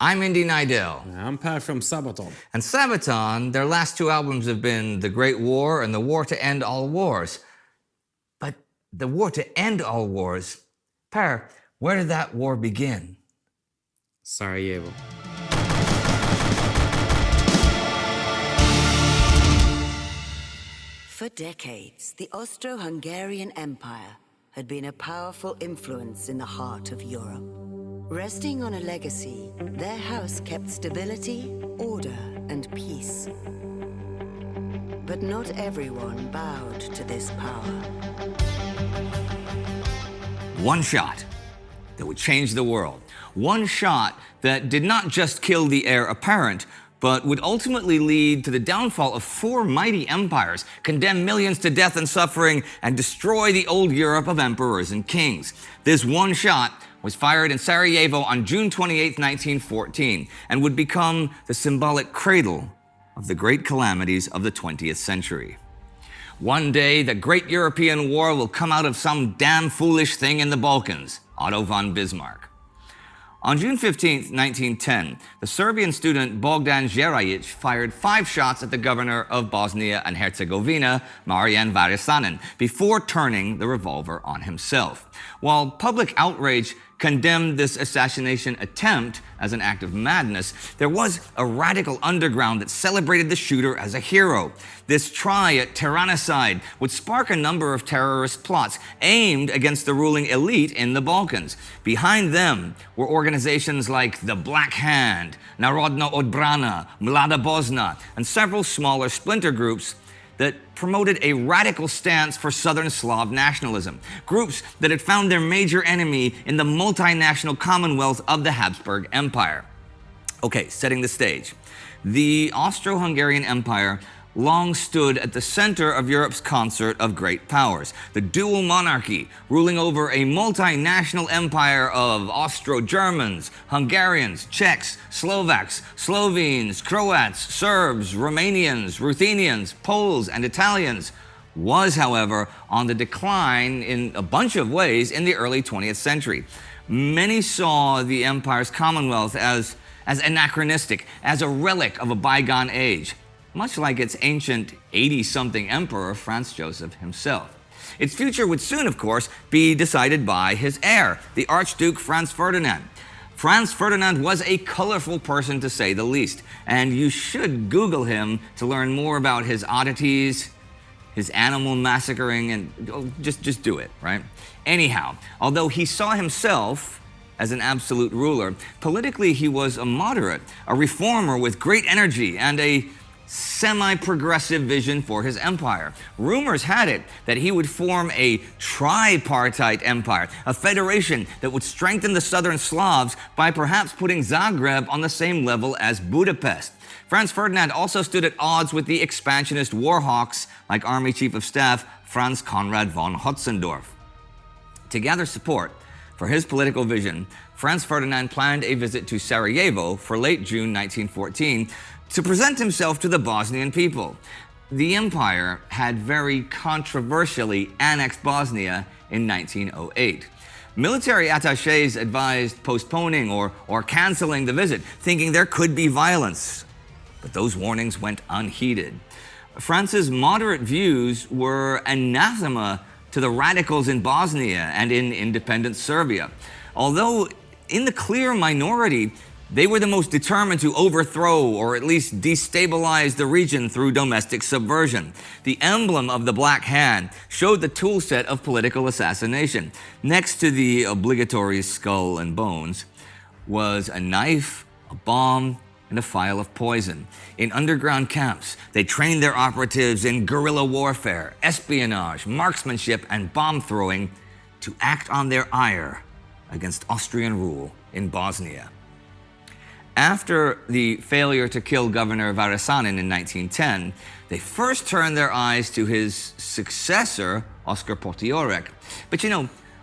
I'm Indy Neidell. I'm Per from Sabaton. And Sabaton, their last two albums have been The Great War and The War to End All Wars. But the war to end all wars, Per, where did that war begin? Sarajevo. For decades, the Austro-Hungarian Empire had been a powerful influence in the heart of Europe. Resting on a legacy, their house kept stability, order, and peace. But not everyone bowed to this power. One shot that would change the world. One shot that did not just kill the heir apparent, but would ultimately lead to the downfall of four mighty empires, condemn millions to death and suffering, and destroy the old Europe of emperors and kings. This one shot was fired in Sarajevo on June 28, 1914, and would become the symbolic cradle of the great calamities of the 20th century. One day, the great European war will come out of some damn foolish thing in the Balkans. Otto von Bismarck. On June 15, 1910, the Serbian student Bogdan Žerajić fired 5 shots at the governor of Bosnia and Herzegovina, Marijan Varisanen, before turning the revolver on himself. While public outrage condemned this assassination attempt as an act of madness, there was a radical underground that celebrated the shooter as a hero. This try at tyrannicide would spark a number of terrorist plots aimed against the ruling elite in the Balkans. Behind them were organizations like the Black Hand, Narodna Odbrana, Mlada Bosna, and several smaller splinter groups that promoted a radical stance for Southern Slav nationalism, groups that had found their major enemy in the multinational commonwealth of the Habsburg Empire. Okay, setting the stage. The Austro-Hungarian Empire long stood at the center of Europe's concert of great powers, the dual monarchy ruling over a multinational empire of Austro-Germans, Hungarians, Czechs, Slovaks, Slovenes, Croats, Serbs, Romanians, Ruthenians, Poles, and Italians, was, however, on the decline in a bunch of ways in the early 20th century. Many saw the empire's commonwealth as anachronistic, as a relic of a bygone age, much like its ancient 80-something emperor, Franz Joseph himself. Its future would soon, of course, be decided by his heir, the Archduke Franz Ferdinand. Franz Ferdinand was a colorful person, to say the least, and you should Google him to learn more about his oddities, his animal massacring, and just do it, right? Anyhow, although he saw himself as an absolute ruler, politically he was a moderate, a reformer with great energy, and a semi-progressive vision for his empire. Rumors had it that he would form a tripartite empire, a federation that would strengthen the southern Slavs by perhaps putting Zagreb on the same level as Budapest. Franz Ferdinand also stood at odds with the expansionist war hawks like Army Chief of Staff Franz Conrad von Hotzendorf. To gather support for his political vision, Franz Ferdinand planned a visit to Sarajevo for late June 1914 to present himself to the Bosnian people. The empire had very controversially annexed Bosnia in 1908. Military attachés advised postponing or canceling the visit, thinking there could be violence. But those warnings went unheeded. Franz's moderate views were anathema to the radicals in Bosnia and in independent Serbia. Although in the clear minority, they were the most determined to overthrow or at least destabilize the region through domestic subversion. The emblem of the Black Hand showed the toolset of political assassination. Next to the obligatory skull and bones was a knife, a bomb, and a phial of poison. In underground camps, they trained their operatives in guerrilla warfare, espionage, marksmanship, and bomb throwing to act on their ire against Austrian rule in Bosnia. After the failure to kill Governor Varisanen in 1910, they first turned their eyes to his successor, Oskar Potiorek. But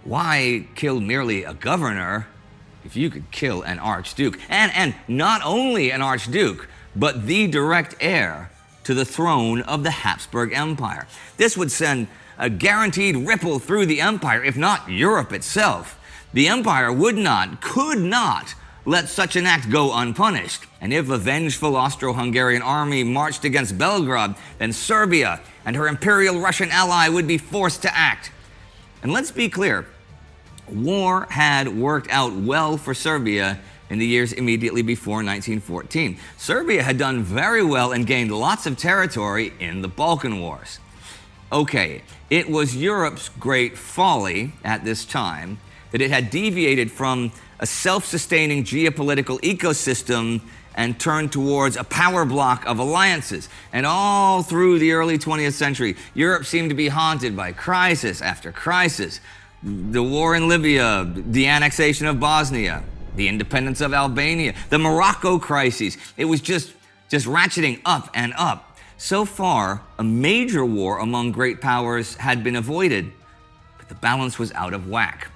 why kill merely a governor if you could kill an archduke? And not only an archduke, but the direct heir to the throne of the Habsburg Empire. This would send a guaranteed ripple through the empire, if not Europe itself. The empire could not let such an act go unpunished. And if a vengeful Austro-Hungarian army marched against Belgrade, then Serbia and her Imperial Russian ally would be forced to act. And let's be clear, war had worked out well for Serbia in the years immediately before 1914. Serbia had done very well and gained lots of territory in the Balkan Wars. Okay, it was Europe's great folly at this time that it had deviated from a self-sustaining geopolitical ecosystem and turned towards a power block of alliances. And all through the early 20th century, Europe seemed to be haunted by crisis after crisis. The war in Libya, the annexation of Bosnia, the independence of Albania, the Morocco crises. It was just ratcheting up and up. So far, a major war among great powers had been avoided, but the balance was out of whack.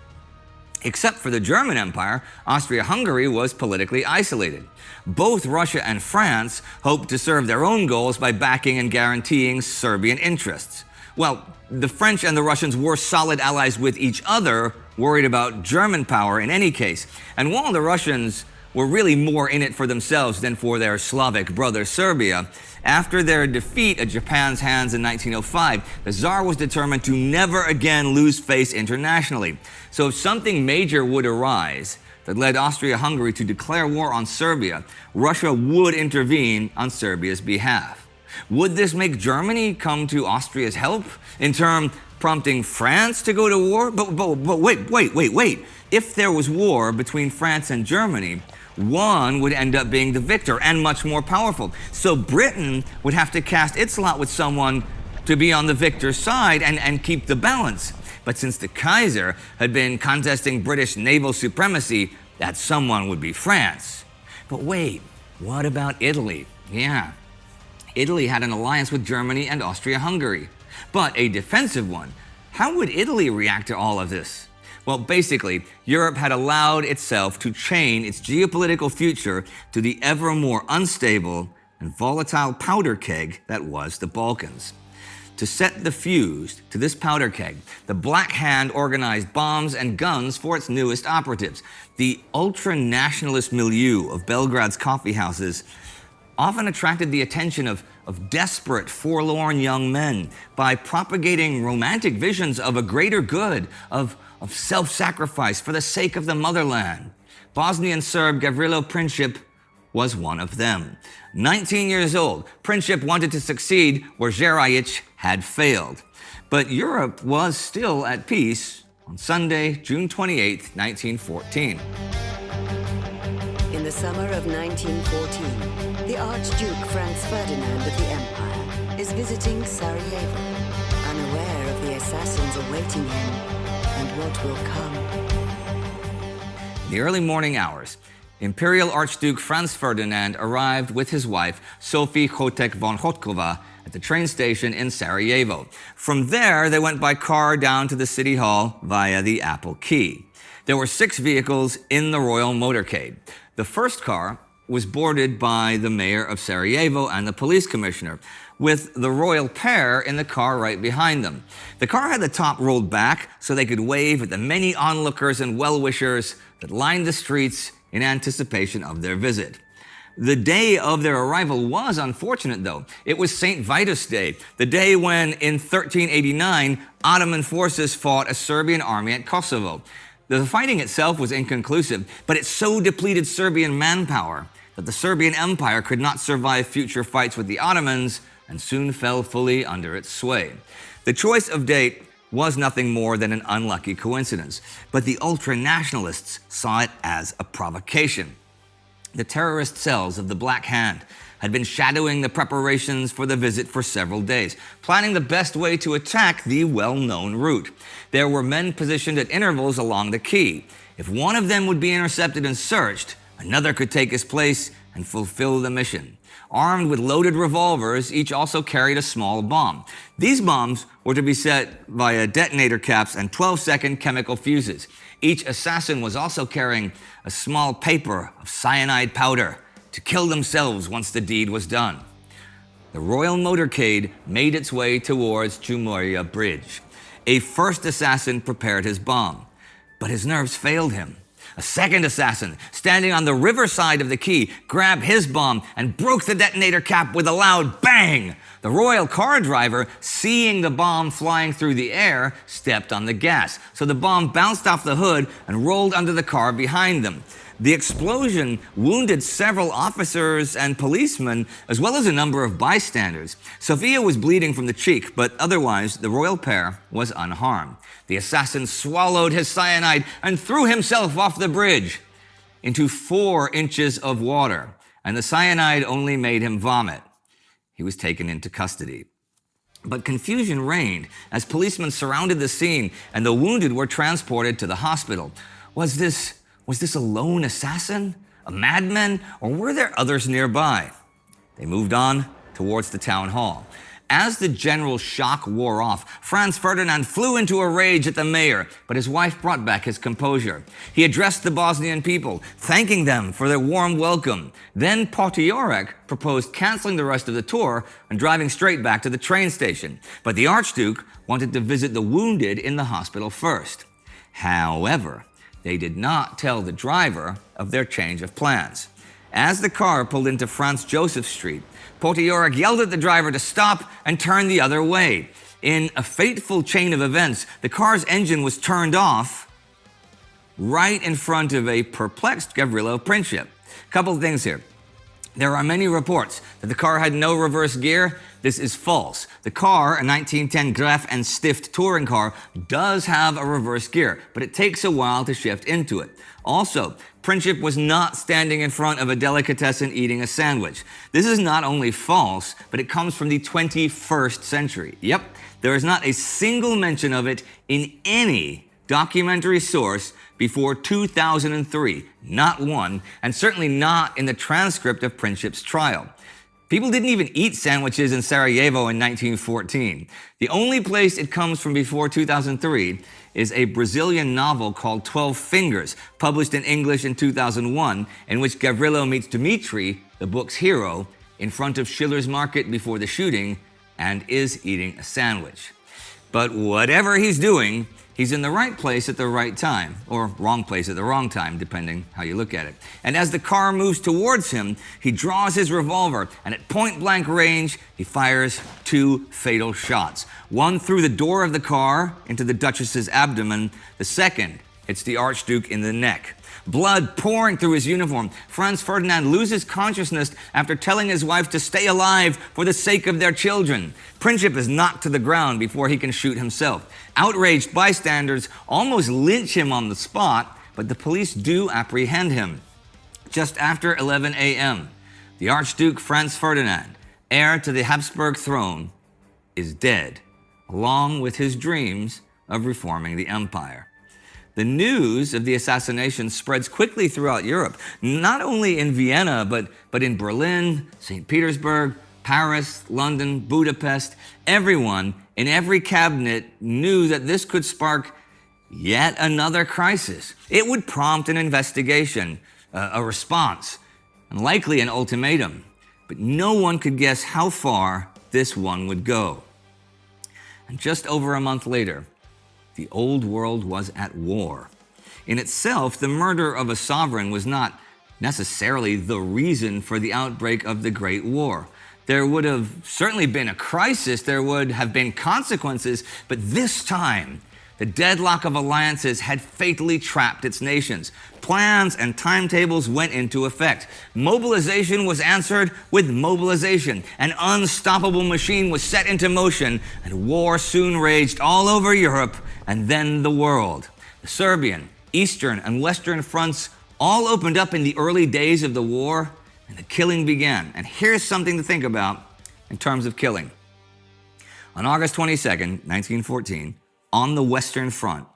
Except for the German Empire, Austria-Hungary was politically isolated. Both Russia and France hoped to serve their own goals by backing and guaranteeing Serbian interests. Well, the French and the Russians were solid allies with each other, worried about German power in any case. And while the Russians were really more in it for themselves than for their Slavic brother Serbia, after their defeat at Japan's hands in 1905, the Tsar was determined to never again lose face internationally. So if something major would arise that led Austria-Hungary to declare war on Serbia, Russia would intervene on Serbia's behalf. Would this make Germany come to Austria's help, in turn prompting France to go to war? But wait. If there was war between France and Germany, one would end up being the victor and much more powerful. So Britain would have to cast its lot with someone to be on the victor's side and keep the balance. But since the Kaiser had been contesting British naval supremacy, that someone would be France. But wait, what about Italy? Yeah, Italy had an alliance with Germany and Austria-Hungary, but a defensive one. How would Italy react to all of this? Well, basically, Europe had allowed itself to chain its geopolitical future to the ever more unstable and volatile powder keg that was the Balkans. To set the fuse to this powder keg, the Black Hand organized bombs and guns for its newest operatives. The ultra-nationalist milieu of Belgrade's coffeehouses often attracted the attention of desperate, forlorn young men by propagating romantic visions of a greater good, of self-sacrifice for the sake of the motherland. Bosnian Serb Gavrilo Princip was one of them. 19 years old, Princip wanted to succeed where Zerajic had failed. But Europe was still at peace on Sunday, June 28, 1914. In the summer of 1914, the Archduke Franz Ferdinand of the Empire is visiting Sarajevo, unaware of the assassins awaiting him and what will come. In the early morning hours, Imperial Archduke Franz Ferdinand arrived with his wife, Sophie Chotek von Hotkova, at the train station in Sarajevo. From there, they went by car down to the city hall via the Apple Quay. There were 6 vehicles in the royal motorcade. The first car was boarded by the mayor of Sarajevo and the police commissioner, with the royal pair in the car right behind them. The car had the top rolled back so they could wave at the many onlookers and well-wishers that lined the streets in anticipation of their visit. The day of their arrival was unfortunate, though. It was St. Vitus Day, the day when, in 1389, Ottoman forces fought a Serbian army at Kosovo. The fighting itself was inconclusive, but it so depleted Serbian manpower that the Serbian Empire could not survive future fights with the Ottomans and soon fell fully under its sway. The choice of date was nothing more than an unlucky coincidence, but the ultra-nationalists saw it as a provocation. The terrorist cells of the Black Hand had been shadowing the preparations for the visit for several days, planning the best way to attack the well-known route. There were men positioned at intervals along the quay. If one of them would be intercepted and searched, another could take his place and fulfill the mission. Armed with loaded revolvers, each also carried a small bomb. These bombs were to be set via detonator caps and 12-second chemical fuses. Each assassin was also carrying a small paper of cyanide powder to kill themselves once the deed was done. The royal motorcade made its way towards Chumuria Bridge. A first assassin prepared his bomb, but his nerves failed him. A second assassin, standing on the riverside of the quay, grabbed his bomb and broke the detonator cap with a loud bang. The royal car driver, seeing the bomb flying through the air, stepped on the gas. So the bomb bounced off the hood and rolled under the car behind them. The explosion wounded several officers and policemen, as well as a number of bystanders. Sophia was bleeding from the cheek, but otherwise the royal pair was unharmed. The assassin swallowed his cyanide and threw himself off the bridge into 4 inches of water, and the cyanide only made him vomit. He was taken into custody. But confusion reigned as policemen surrounded the scene and the wounded were transported to the hospital. Was this a lone assassin, a madman, or were there others nearby? They moved on towards the town hall. As the general shock wore off, Franz Ferdinand flew into a rage at the mayor, but his wife brought back his composure. He addressed the Bosnian people, thanking them for their warm welcome. Then Potiorek proposed canceling the rest of the tour and driving straight back to the train station. But the Archduke wanted to visit the wounded in the hospital first. However, they did not tell the driver of their change of plans. As the car pulled into Franz Joseph Street, Potiorek yelled at the driver to stop and turn the other way. In a fateful chain of events, the car's engine was turned off right in front of a perplexed Gavrilo Princip. Couple of things here. There are many reports that the car had no reverse gear. This is false. The car, a 1910 Graf and Stift touring car, does have a reverse gear, but it takes a while to shift into it. Also, Princip was not standing in front of a delicatessen eating a sandwich. This is not only false, but it comes from the 21st century. Yep, there is not a single mention of it in any documentary source before 2003, not one, and certainly not in the transcript of Princip's trial. People didn't even eat sandwiches in Sarajevo in 1914. The only place it comes from before 2003 is a Brazilian novel called 12 Fingers, published in English in 2001, in which Gavrilo meets Dmitri, the book's hero, in front of Schiller's Market before the shooting and is eating a sandwich. But whatever he's doing, he's in the right place at the right time, or wrong place at the wrong time, depending how you look at it. And as the car moves towards him, he draws his revolver, and at point-blank range, he fires 2 fatal shots. One through the door of the car into the Duchess's abdomen. The second hits the Archduke in the neck. Blood pouring through his uniform, Franz Ferdinand loses consciousness after telling his wife to stay alive for the sake of their children. Princip is knocked to the ground before he can shoot himself. Outraged bystanders almost lynch him on the spot, but the police do apprehend him. Just after 11 a.m., the Archduke Franz Ferdinand, heir to the Habsburg throne, is dead, along with his dreams of reforming the empire. The news of the assassination spreads quickly throughout Europe, not only in Vienna, but in Berlin, St. Petersburg, Paris, London, Budapest. Everyone in every cabinet knew that this could spark yet another crisis. It would prompt an investigation, a response, and likely an ultimatum. But no one could guess how far this one would go. And just over a month later, the old world was at war. In itself, the murder of a sovereign was not necessarily the reason for the outbreak of the Great War. There would have certainly been a crisis, there would have been consequences, but this time, the deadlock of alliances had fatally trapped its nations. Plans and timetables went into effect. Mobilization was answered with mobilization. An unstoppable machine was set into motion, and war soon raged all over Europe and then the world. The Serbian, Eastern, and Western fronts all opened up in the early days of the war, and the killing began. And here's something to think about in terms of killing. On August 22nd, 1914, on the Western Front,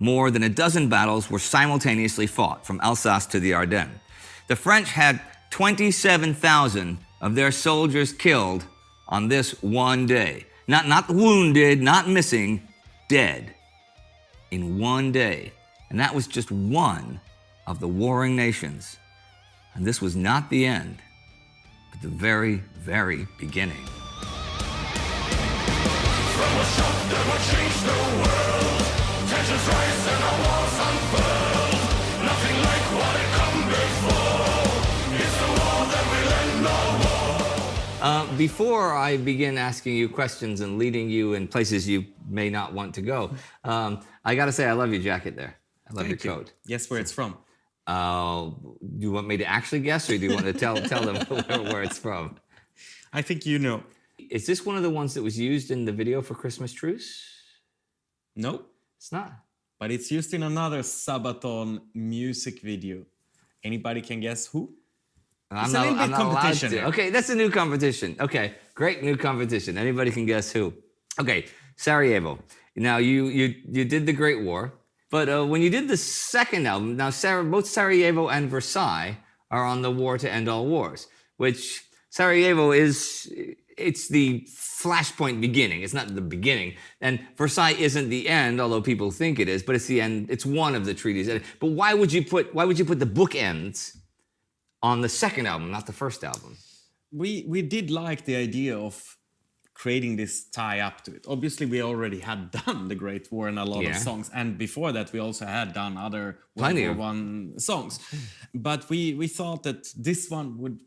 more than a dozen battles were simultaneously fought from Alsace to the Ardennes. The French had 27,000 of their soldiers killed on this one day. Not wounded, not missing, dead in one day. And that was just one of the warring nations. And this was not the end, but the very, very beginning. From a shock that would change the world, tensions rise and our wars unfurled. Nothing Before I begin asking you questions and leading you in places you may not want to go, I gotta say I love your jacket there. I love your coat. Guess where it's from? Do you want me to actually guess, or do you want to tell them where it's from? I think you know. Is this one of the ones that was used in the video for Christmas Truce? No, It's not. but it's used in another Sabaton music video. Anybody can guess who? I'm a little bit allowed competition to. here. Okay, that's a new competition. Okay, great new competition. Anybody can guess who. Okay, Sarajevo. Now, you did the Great War, but when you did the second album, now both Sarajevo and Versailles are on the War to End All Wars, which Sarajevo it's the flashpoint beginning. It's not the beginning. And Versailles isn't the end, although people think it is, but it's the end. It's one of the treaties. But why would you put the bookends on the second album, not the first album? We did like the idea of creating this tie up to it. Obviously, we already had done the Great War in a lot of songs, and before that, we also had done other World War I songs. But we thought that this one would,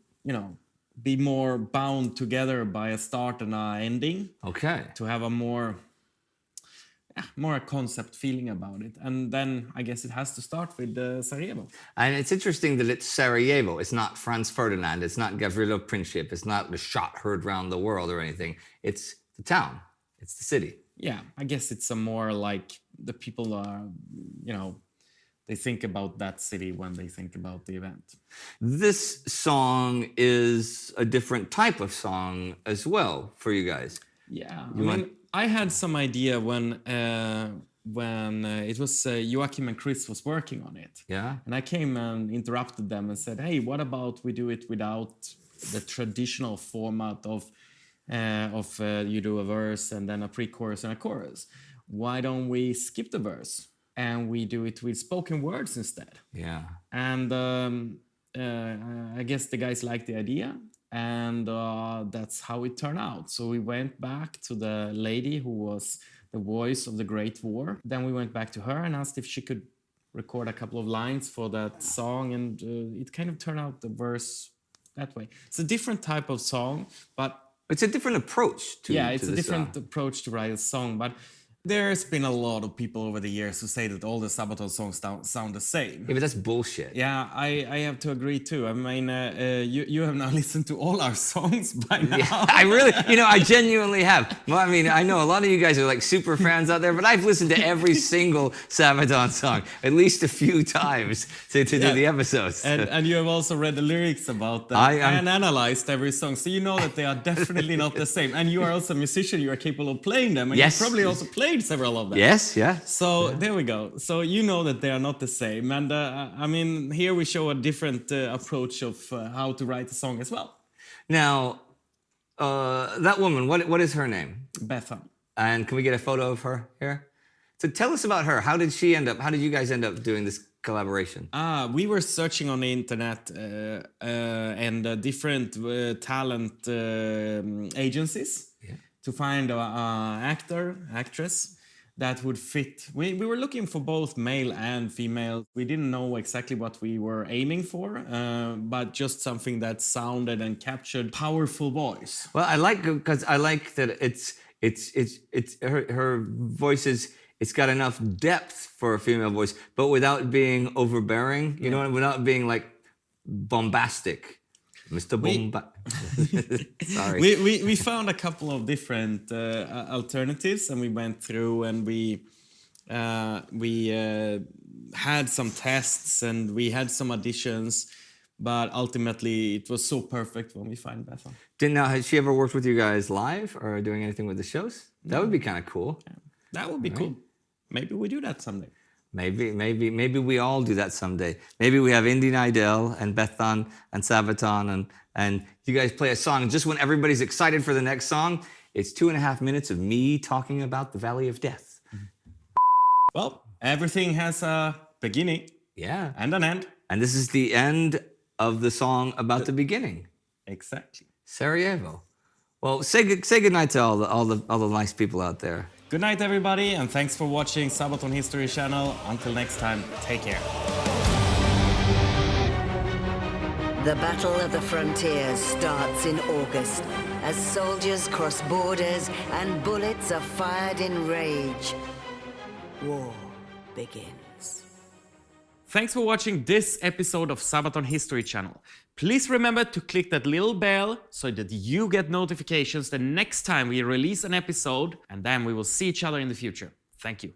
be more bound together by a start and an ending. Okay. To have a more a concept feeling about it. And then I guess it has to start with Sarajevo. And it's interesting that it's Sarajevo. It's not Franz Ferdinand. It's not Gavrilo Princip. It's not the shot heard round the world or anything. It's the town. It's the city. Yeah, I guess it's a more like the people are, they think about that city when they think about the event. This song is a different type of song as well for you guys. Yeah, I had some idea when it was Joakim and Chris was working on it. Yeah. And I came and interrupted them and said, hey, what about we do it without the traditional format of you do a verse and then a pre-chorus and a chorus? Why don't we skip the verse and we do it with spoken words instead? Yeah. And I guess the guys liked the idea. And that's how it turned out. So we went back to the lady who was the voice of the Great War. Then we went back to her and asked if she could record a couple of lines for that song. And it kind of turned out the verse that way. It's a different type of song, but... It's a different approach to it's a this different song. approach to write a song. But there's been a lot of people over the years who say that all the Sabaton songs sound the same. Yeah, but that's bullshit. Yeah, I have to agree too. I mean, you have now listened to all our songs by now. Yeah, I really, I genuinely have. Well, I mean, I know a lot of you guys are like super fans out there, but I've listened to every single Sabaton song at least a few times to do the episodes. And you have also read the lyrics about them and analyzed every song. So you know that they are definitely not the same. And you are also a musician, you are capable of playing them. And you probably also played several of them. Yes, yeah. So there we go. So you know that they are not the same. And I mean, here we show a different approach of how to write a song as well. Now, that woman, what is her name? Bethan. And can we get a photo of her here? So tell us about her. How did you guys end up doing this collaboration? We were searching on the internet and different talent agencies to find an actor, actress that would fit. We were looking for both male and female. We didn't know exactly what we were aiming for, but just something that sounded and captured powerful voice. Well, I like that it's her voice is. It's got enough depth for a female voice, but without being overbearing, without being like bombastic. Mr. Sorry. We found a couple of different alternatives, and we went through and we had some tests and we had some auditions, but ultimately it was so perfect when we found Bethan. Has she ever worked with you guys live or doing anything with the shows? That would be kind of cool. Yeah, that would be cool. Maybe we do that someday. Maybe we all do that someday. Maybe we have Indy Neidell and Bethan and Sabaton and you guys play a song. Just when everybody's excited for the next song, it's 2.5 minutes of me talking about the Valley of Death. Well, everything has a beginning and an end. And this is the end of the song about the beginning. Exactly. Sarajevo. Well, say goodnight to all the nice people out there. Good night, everybody, and thanks for watching Sabaton History Channel. Until next time, take care. The Battle of the Frontiers starts in August as soldiers cross borders and bullets are fired in rage. War begins. Thanks for watching this episode of Sabaton History Channel. Please remember to click that little bell so that you get notifications the next time we release an episode, and then we will see each other in the future. Thank you.